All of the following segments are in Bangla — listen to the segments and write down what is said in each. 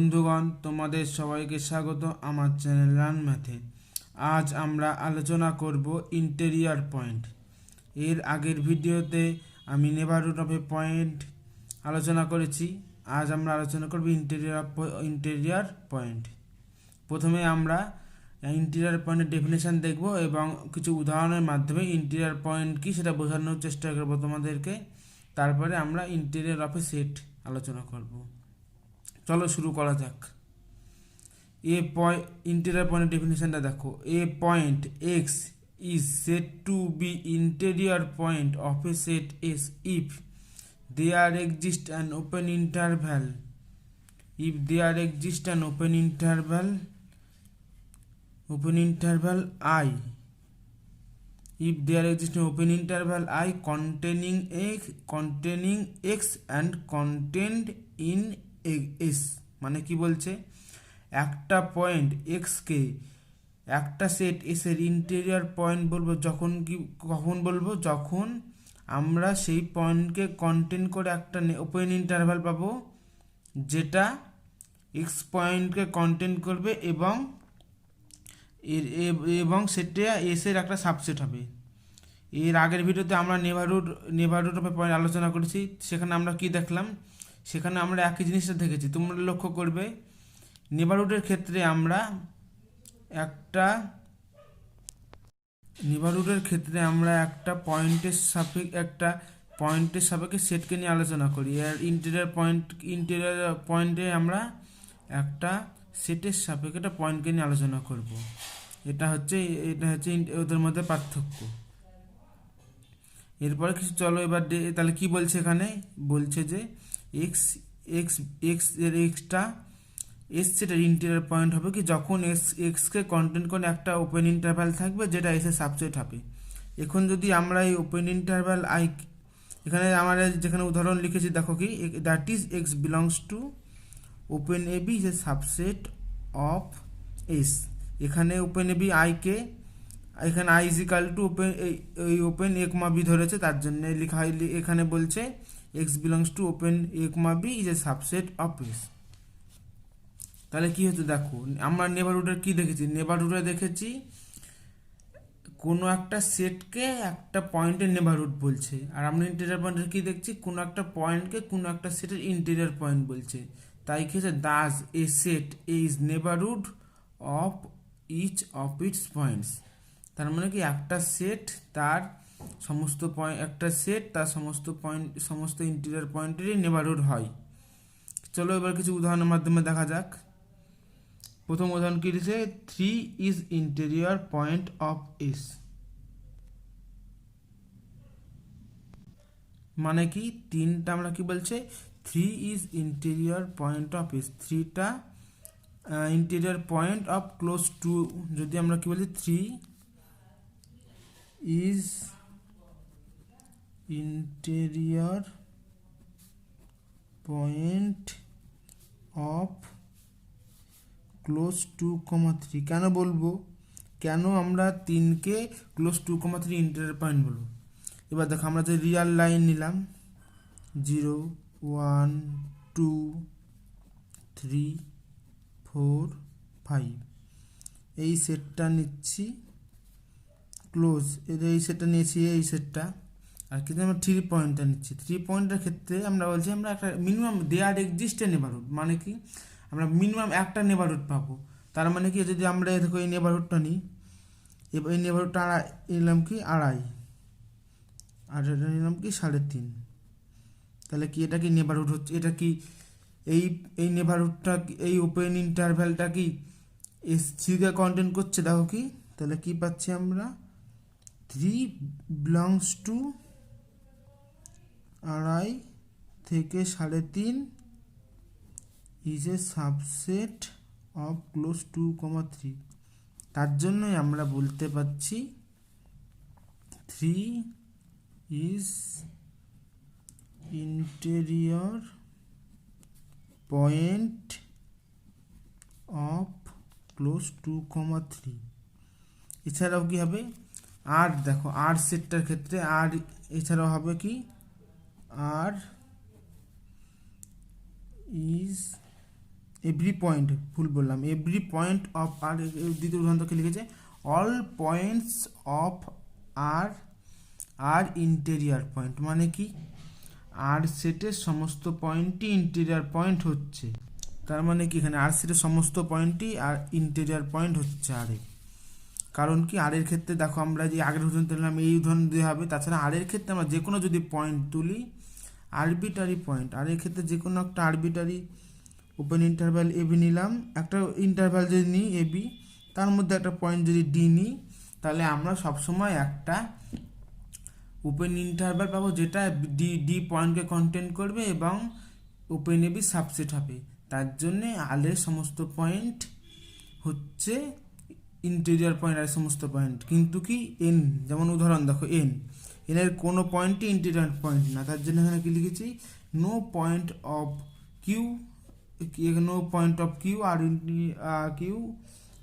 বন্ধুগণ, তোমাদের সবাইকে স্বাগত আমার চ্যানেল লার্ন ম্যাথে। আজ আমরা আলোচনা করব ইন্টেরিয়র পয়েন্ট। এর আগের ভিডিওতে আমি নেবারহুড অফ এ পয়েন্ট আলোচনা করেছি। আজ আমরা আলোচনা করব ইন্টেরিয়র পয়েন্ট। প্রথমে আমরা ইন্টেরিয়র পয়েন্টের ডেফিনেশন দেখব এবং কিছু উদাহরণের মাধ্যমে ইন্টেরিয়র পয়েন্ট কি সেটা বোঝানোর চেষ্টা করব তোমাদেরকে। তারপরে আমরা ইন্টেরিয়র অফ এ সেট আলোচনা করব। চলো শুরু করা যাক। ইন্টেরিয়র পয়েন্টের ডেফিনেশনটা দেখো। A point x is said to be interior point of a set S if there exist an open interval I. If there exists an open interval I containing x and contained in s, মানে কি বলছে, একটা পয়েন্ট x কে একটা সেট s এর ইন্টেরিয়র পয়েন্ট বলবো কখন বলবো, যখন আমরা সেই পয়েন্টকে কন্টেন করে একটা ওপেন ইন্টারভাল পাবো যেটা x পয়েন্টকে কন্টেন করবে এবং সেটা এস এর একটা সাবসেট হবে। এর আগের ভিডিওতে আমরা নেবারহুড অফ এ পয়েন্ট আলোচনা করেছি। সেখানে আমরা কি দেখলাম, সেখানে আমরা একই জিনিসটা দেখেছি। তোমরা লক্ষ্য করবে নেবারহুডের ক্ষেত্রে আমরা একটা পয়েন্টের সাপেক্ষে সেটকে নিয়ে আলোচনা করি। আর ইন্টেরিয়র পয়েন্টে আমরা একটা সেটের সাপেক্ষে একটা পয়েন্টকে নিয়ে আলোচনা করব। এটা হচ্ছে ওদের মধ্যে পার্থক্য। এরপরে কিছু চলো এবার তাহলে কি বলছে, এখানে বলছে যে এক্সটা এস সেটার ইন্টেরিয়র পয়েন্ট হবে কি যখন এক্সকে কন্টেন্ট করে একটা ওপেন ইন্টারভ্যাল থাকবে যেটা এসে সাবসেট হবে। এখন যদি আমরা এই ওপেন ইন্টারভ্যাল এখানে আমরা যেখানে উদাহরণ লিখেছি দেখো কি, that is x belongs to open A B is a subset of S. এখানে ওপেন এ বি এখানে I equal to open A comma B ধরেছে, তার জন্য এখানে বলছে x belongs to open A comma B is a subset of S. তাহলে কি হচ্ছে দেখো, আমরা নেবারহুডে কি দেখেছি, নেবারহুডে দেখেছি কোনো একটা সেটকে একটা পয়েন্টের নেবারহুড বলছে। আর আমরা ইন্টেরিয়র পয়েন্টের কি দেখছি, কোনো একটা পয়েন্টকে কোনো একটা সেটের ইন্টেরিয়র পয়েন্ট বলছে। তাই কি হচ্ছে, thus a set is neighbourhood of each of its points. তার মানে কি একটা সেট তার সমস্ত ইন্টেরিয়র পয়েন্টেরই নেবারহুড হয়। চলো এবার কিছু উদাহরণের মাধ্যমে দেখা যাক। প্রথম উদাহরণ কি দিয়েছে, 3 is interior point of S. মানে কি 3টা আমরা কি বলছে, 3 is interior point of S, 3টা interior point of close two, যদি আমরা কি বলছি 3 is interior point of close 2,3। কেন বলবো, কেন আমরা 3কে ক্লোজ 2,3 ইন্টেরিয়র পয়েন্ট বলবো। এবার দেখো আমরা যে রিয়াল লাইন নিলাম 0 1 2 3 4 5, এই সেটটা নিচ্ছি ক্লোজ, এই সেটটা নিয়েছি এই সেটটা। আর কিন্তু আমরা 3 পয়েন্টটা নিচ্ছি। 3 পয়েন্টের ক্ষেত্রে আমরা বলছি আমরা একটা মিনিমাম দেয়ার এক্সিস্ট নেবারহুড, মানে কি আমরা মিনিমাম একটা নেবারহুড পাবো। তার মানে কি, যদি আমরা দেখো এই নেবারহুডটা নিই, এবার এই নেবারহুডটা নিলাম কি 2.5, আর এটা নিলাম কি 3.5। তাহলে কি এটা কি নেবারহুড হচ্ছে, এটা কি এই নেবারহুডটা এই ওপেন ইন্টারভ্যালটা কি এস থ্রিকে কন্টেন্ট করছে। দেখো কি, তাহলে কি পাচ্ছি আমরা, 3 বিলংস টু 2.5 থেকে 3.5 is a subset of close 2,3। তার জন্যই আমরা বলতে পারছি 3 is interior point of close 2,3। এছাড়াও কি হবে, আর দেখো আর সেটটার ক্ষেত্রে আর এছাড়াও হবে কি, আর ইজ এভরি পয়েন্ট, ভুল বললাম, এভরি পয়েন্ট অফ আর, দ্বিতীয় উদাহরণকে লিখেছে all points of R are interior point, মানে কি আর সেটের সমস্ত পয়েন্টই ইন্টেরিয়ার পয়েন্ট হচ্ছে। তার মানে কি এখানে আর সেটের সমস্ত পয়েন্টই আর ইন্টেরিয়ার পয়েন্ট হচ্ছে আরে। কারণ কি আর এর ক্ষেত্রে দেখো আমরা যে আগের উদাহরণ দিলাম এই উদাহরণ দিয়ে হবে, তাছাড়া আর এর ক্ষেত্রে আমরা যে কোনো যদি পয়েন্ট তুলি, আরবিটারি পয়েন্ট, আর এর ক্ষেত্রে যে কোনো একটা আরবিটারি ওপেন ইন্টারভ্যাল এবি নিলাম, একটা ইন্টারভ্যাল যদি নিই এবি, তার মধ্যে একটা পয়েন্ট যদি ডি নিই, তাহলে আমরা সবসময় একটা ওপেন ইন্টারভ্যাল পাবো যেটা ডি ডি পয়েন্টকে কন্টেন করবে এবং ওপেন এবি সাবসেট হবে। তার জন্যে আলের সমস্ত পয়েন্ট হচ্ছে ইন্টেরিয়ার পয়েন্ট, আর সমস্ত পয়েন্ট, কিন্তু কি এন, যেমন উদাহরণ দেখো এনের কোনো পয়েন্টই ইন্টেরিয়ার পয়েন্ট না, তার জন্য এখানে কি লিখেছি no point of Q, no point of Q আর Q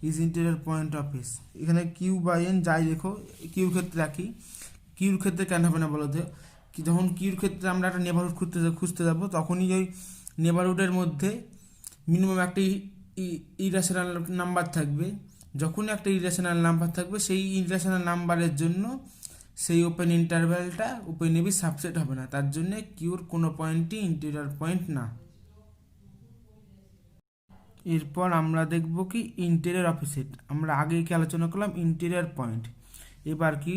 is interior point of S. এখানে কিউ বা এন যাই দেখো, কিউর ক্ষেত্রে রাখি, কিউর ক্ষেত্রে কেন হবে না বলো তো, কি যখন কিউর ক্ষেত্রে আমরা একটা নেবারহুড খুঁজতে যাবো, তখনই ওই নেবারহুডের মধ্যে মিনিমাম একটা ইরেশনাল নাম্বার থাকবে। যখনই একটা ইরেশনাল নাম্বার থাকবে, সেই ইরেশনাল নাম্বারের জন্য সেই ওপেন ইন্টারভ্যালটা ওপেন এবি সাবসেট হবে না, তার জন্য কিউর কোনো পয়েন্টই ইন্টেরিয়ার পয়েন্ট না। এরপর আমরা দেখব কি ইন্টেরিয়ার অফ সেট। আমরা আগে কি আলোচনা করলাম ইন্টেরিয়ার পয়েন্ট, এবার কি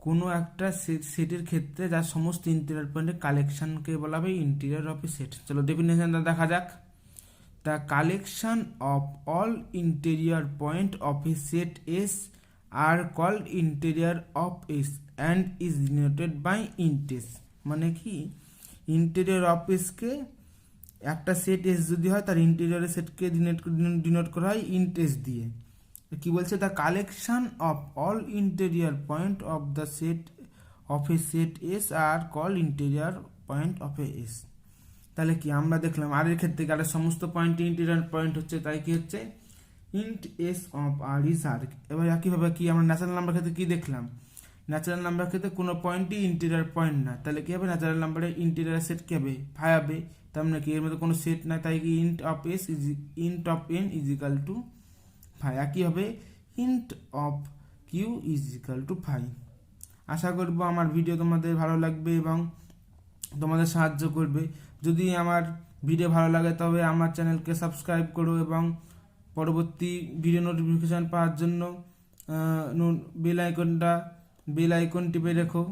কোনো একটা সেটের ক্ষেত্রে যার সমস্ত ইন্টেরিয়ার পয়েন্টের কালেকশনকে বলা হবে ইন্টেরিয়ার অফ সেট। চলো ডেফিনেশনটা দেখা যাক। The collection of all interior point of a set S are called interior of S and is denoted by int S. মানে কি ইন্টেরিয়ার অফ এসকে একটা সেট এস যদি হয় তার ইন্টেরিয়রের সেটকে ডিনোট করা হয় ইন্ট এস দিয়ে। কি বলছে the collection of all interior point of the set of a set S are call interior point of a S. তাহলে কি আমরা দেখলাম আর এর ক্ষেত্রে আর সমস্ত পয়েন্ট ইন্টেরিয়ার পয়েন্ট হচ্ছে, তাই কি হচ্ছে int S of R is R. এবার একইভাবে কি আমরা ন্যাচারাল নাম্বার ক্ষেত্রে কি দেখলাম, ন্যাচারাল নাম্বার ক্ষেত্রে কোনো পয়েন্টই ইন্টেরিয়ার পয়েন্ট না, তাহলে কি হবে ন্যাচারাল নাম্বারের ইন্টেরিয়ার সেট কি হবে ফাই হবে। তার মানে কি এর মধ্যে কোনো সেট নাই, তাই কি int of N is equal to phi. একই হবে int of Q is equal to phi. আশা করব আমার ভিডিও তোমাদের ভালো লাগবে এবং তোমাদের সাহায্য করবে। যদি আমার ভিডিও ভালো লাগে তবে আমার চ্যানেলকে সাবস্ক্রাইব করো এবং পরবর্তী ভিডিও নোটিফিকেশান পাওয়ার জন্য বেল আইকন টিপে রেখো।